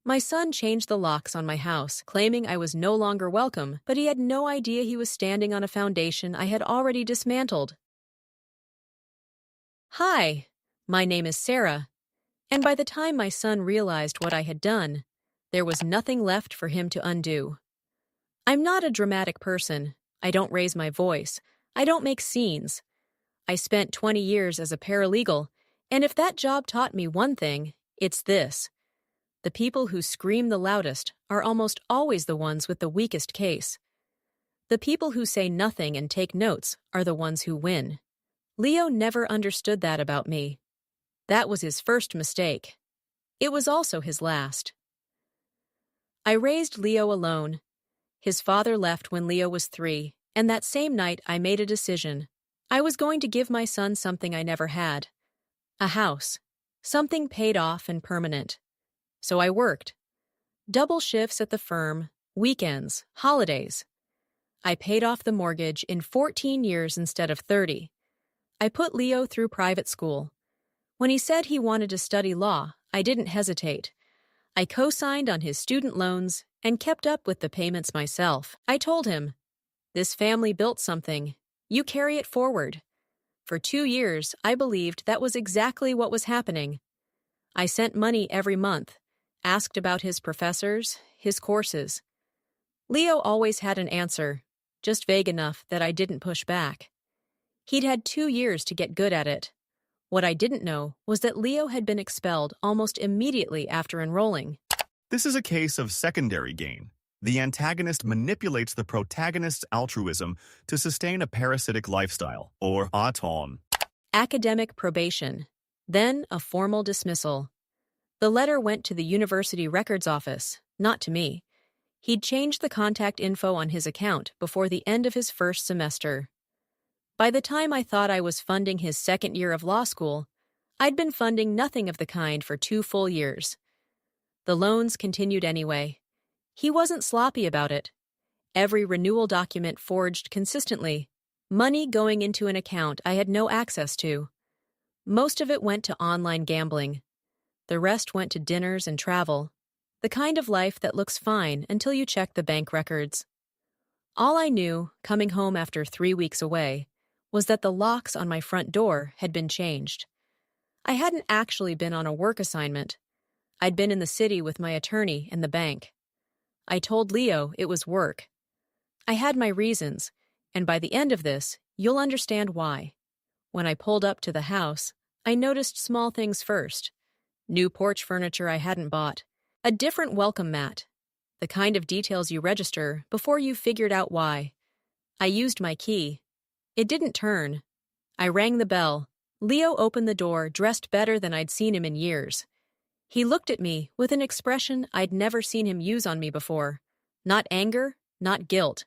My son changed the locks on my house, claiming I was no longer welcome, but he had no idea he was standing on a foundation I had already dismantled. Hi, my name is Sarah, and by the time my son realized what I had done, there was nothing left for him to undo. I'm not a dramatic person. I don't raise my voice. I don't make scenes. I spent 20 years as a paralegal, and if that job taught me one thing, it's this. The people who scream the loudest are almost always the ones with the weakest case. The people who say nothing and take notes are the ones who win. Leo never understood that about me. That was his first mistake. It was also his last. I raised Leo alone. His father left when Leo was 3, and that same night I made a decision. I was going to give my son something I never had. A house. Something paid off and permanent. So I worked. Double shifts at the firm, weekends, holidays. I paid off the mortgage in 14 years instead of 30. I put Leo through private school. When he said he wanted to study law, I didn't hesitate. I co-signed on his student loans and kept up with the payments myself. I told him, "This family built something. You carry it forward." For 2 years, I believed that was exactly what was happening. I sent money every month, asked about his professors, his courses. Leo always had an answer, just vague enough that I didn't push back. He'd had 2 years to get good at it. What I didn't know was that Leo had been expelled almost immediately after enrolling. This is a case of secondary gain. The antagonist manipulates the protagonist's altruism to sustain a parasitic lifestyle, or auton. Academic probation, then a formal dismissal. The letter went to the university records office, not to me. He'd changed the contact info on his account before the end of his first semester. By the time I thought I was funding his second year of law school, I'd been funding nothing of the kind for 2 full years. The loans continued anyway. He wasn't sloppy about it. Every renewal document forged consistently, money going into an account I had no access to. Most of it went to online gambling. The rest went to dinners and travel, the kind of life that looks fine until you check the bank records. All I knew, coming home after 3 weeks away, was that the locks on my front door had been changed. I hadn't actually been on a work assignment. I'd been in the city with my attorney and the bank. I told Leo it was work. I had my reasons, and by the end of this, you'll understand why. When I pulled up to the house, I noticed small things first. New porch furniture I hadn't bought. A different welcome mat. The kind of details you register before you've figured out why. I used my key. It didn't turn. I rang the bell. Leo opened the door, dressed better than I'd seen him in years. He looked at me with an expression I'd never seen him use on me before. Not anger, not guilt.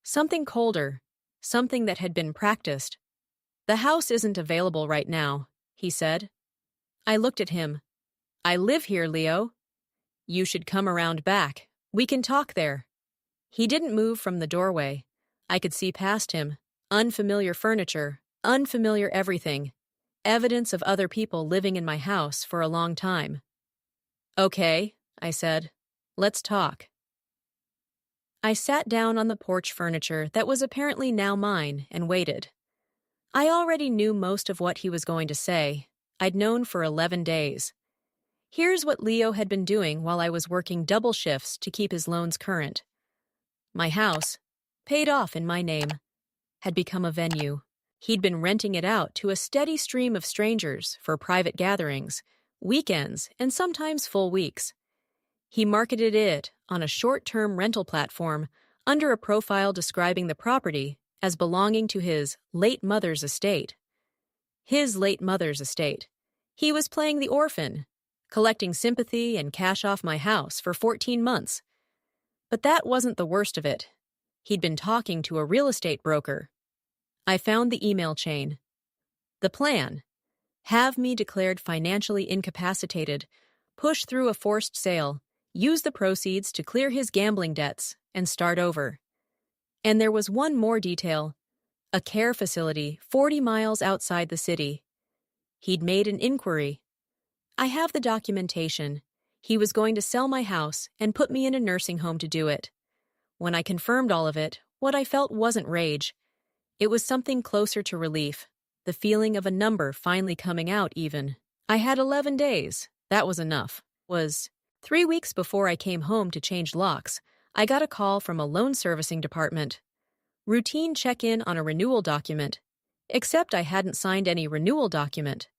Something colder, something that had been practiced. "The house isn't available right now," he said. I looked at him. "I live here, Leo." "You should come around back. We can talk there." He didn't move from the doorway. I could see past him. Unfamiliar furniture, unfamiliar everything. Evidence of other people living in my house for a long time. "Okay," I said. "Let's talk." I sat down on the porch furniture that was apparently now mine and waited. I already knew most of what he was going to say. I'd known for 11 days. Here's what Leo had been doing while I was working double shifts to keep his loans current. My house, paid off in my name, had become a venue. He'd been renting it out to a steady stream of strangers for private gatherings, weekends, and sometimes full weeks. He marketed it on a short-term rental platform under a profile describing the property as belonging to his late mother's estate. His late mother's estate. He was playing the Orphan, collecting sympathy and cash off my house for 14 months. But that wasn't the worst of it. He'd been talking to a real estate broker. I found the email chain. The plan: have me declared financially incapacitated, push through a forced sale, use the proceeds to clear his gambling debts, and start over. And there was one more detail: a care facility 40 miles outside the city. He'd made an inquiry. I have the documentation. He was going to sell my house and put me in a nursing home to do it. When I confirmed all of it, what I felt wasn't rage. It was something closer to relief, the feeling of a number finally coming out even. I had 11 days. That was enough. 3 weeks before I came home to change locks, I got a call from a loan servicing department. Routine check-in on a renewal document, except I hadn't signed any renewal document.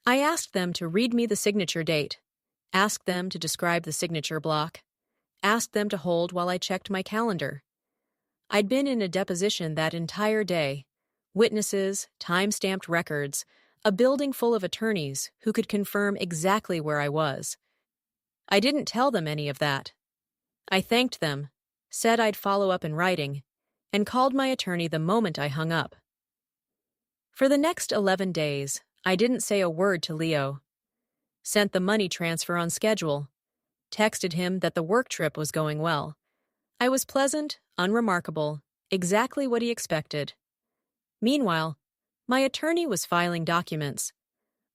I asked them to read me the signature date, asked them to describe the signature block, asked them to hold while I checked my calendar. I'd been in a deposition that entire day. Witnesses, time-stamped records, a building full of attorneys who could confirm exactly where I was. I didn't tell them any of that. I thanked them, said I'd follow up in writing, and called my attorney the moment I hung up. For the next 11 days, I didn't say a word to Leo. Sent the money transfer on schedule. Texted him that the work trip was going well. I was pleasant, unremarkable, exactly what he expected. Meanwhile, my attorney was filing documents.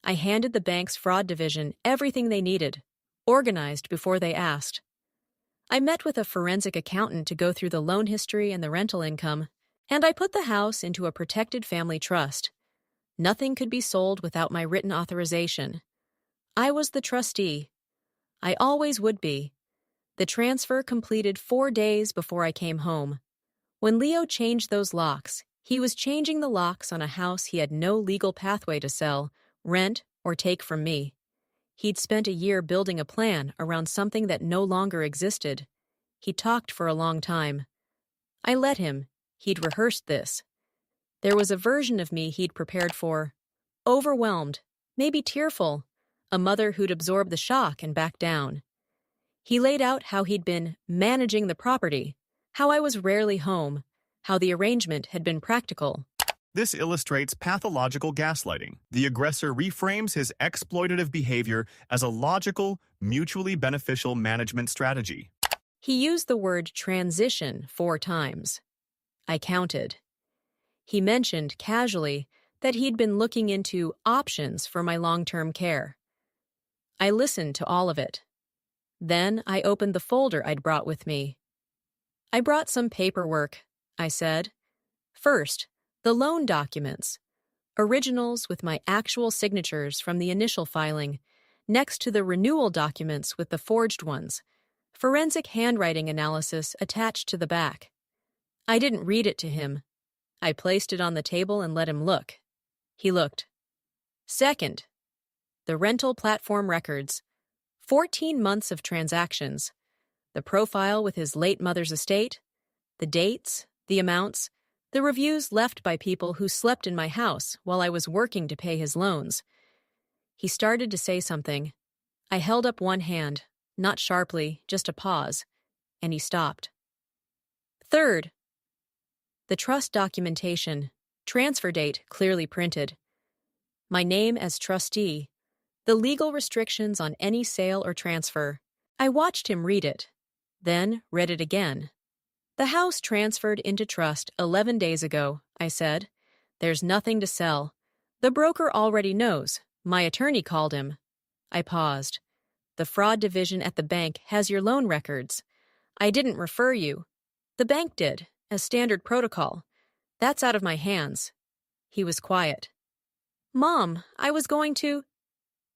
I handed the bank's fraud division everything they needed, organized before they asked. I met with a forensic accountant to go through the loan history and the rental income, and I put the house into a protected family trust. Nothing could be sold without my written authorization. I was the trustee. I always would be. The transfer completed 4 days before I came home. When Leo changed those locks, he was changing the locks on a house he had no legal pathway to sell, rent, or take from me. He'd spent a year building a plan around something that no longer existed. He talked for a long time. I let him. He'd rehearsed this. There was a version of me he'd prepared for. Overwhelmed, maybe tearful, a mother who'd absorbed the shock and backed down. He laid out how he'd been managing the property, how I was rarely home, how the arrangement had been practical. This illustrates pathological gaslighting. The aggressor reframes his exploitative behavior as a logical, mutually beneficial management strategy. He used the word transition 4 times. I counted. He mentioned casually that he'd been looking into options for my long-term care. I listened to all of it. Then I opened the folder I'd brought with me. I brought some paperwork, I said. First, the loan documents, originals with my actual signatures from the initial filing, next to the renewal documents with the forged ones, forensic handwriting analysis attached to the back. I didn't read it to him. I placed it on the table and let him look. He looked. Second, the rental platform records, 14 months of transactions, the profile with his late mother's estate, the dates, the amounts, the reviews left by people who slept in my house while I was working to pay his loans. He started to say something. I held up one hand, not sharply, just a pause, and he stopped. Third, the trust documentation, transfer date clearly printed, my name as trustee, the legal restrictions on any sale or transfer. I watched him read it, then read it again. The house transferred into trust 11 days ago, I said. There's nothing to sell. The broker already knows. My attorney called him. I paused. The fraud division at the bank has your loan records. I didn't refer you. The bank did, as standard protocol. That's out of my hands. He was quiet. Mom, I was going to...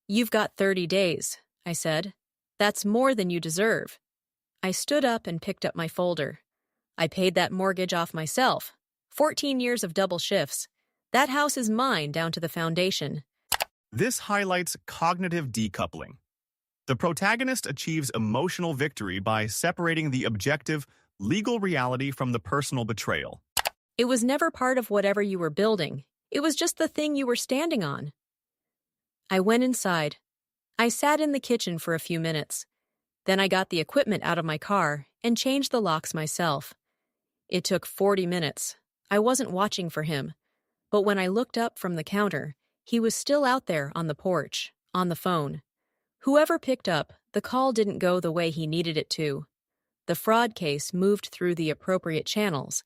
You've got 30 days, I said. That's more than you deserve. I stood up and picked up my folder. I paid that mortgage off myself. 14 years of double shifts. That house is mine down to the foundation. This highlights cognitive decoupling. The protagonist achieves emotional victory by separating the objective, legal reality from the personal betrayal. It was never part of whatever you were building. It was just the thing you were standing on. I went inside. I sat in the kitchen for a few minutes. Then I got the equipment out of my car and changed the locks myself. It took 40 minutes. I wasn't watching for him. But when I looked up from the counter, he was still out there on the porch, on the phone. Whoever picked up, the call didn't go the way he needed it to. The fraud case moved through the appropriate channels.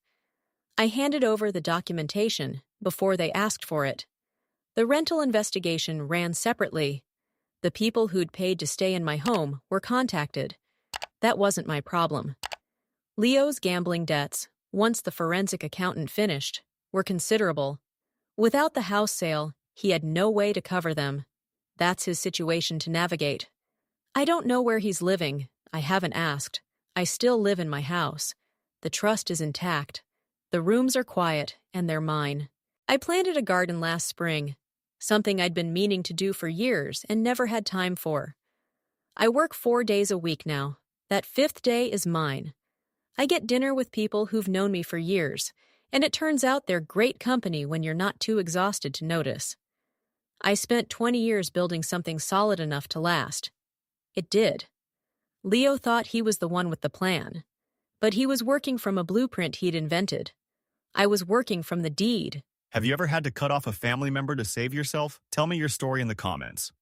I handed over the documentation before they asked for it. The rental investigation ran separately. The people who'd paid to stay in my home were contacted. That wasn't my problem. Leo's gambling debts, once the forensic accountant finished, were considerable. Without the house sale, he had no way to cover them. That's his situation to navigate. I don't know where he's living. I haven't asked. I still live in my house. The trust is intact. The rooms are quiet, and they're mine. I planted a garden last spring, something I'd been meaning to do for years and never had time for. I work 4 days a week now. That 5th day is mine. I get dinner with people who've known me for years, and it turns out they're great company when you're not too exhausted to notice. I spent 20 years building something solid enough to last. It did. Leo thought he was the one with the plan, but he was working from a blueprint he'd invented. I was working from the deed. Have you ever had to cut off a family member to save yourself? Tell me your story in the comments.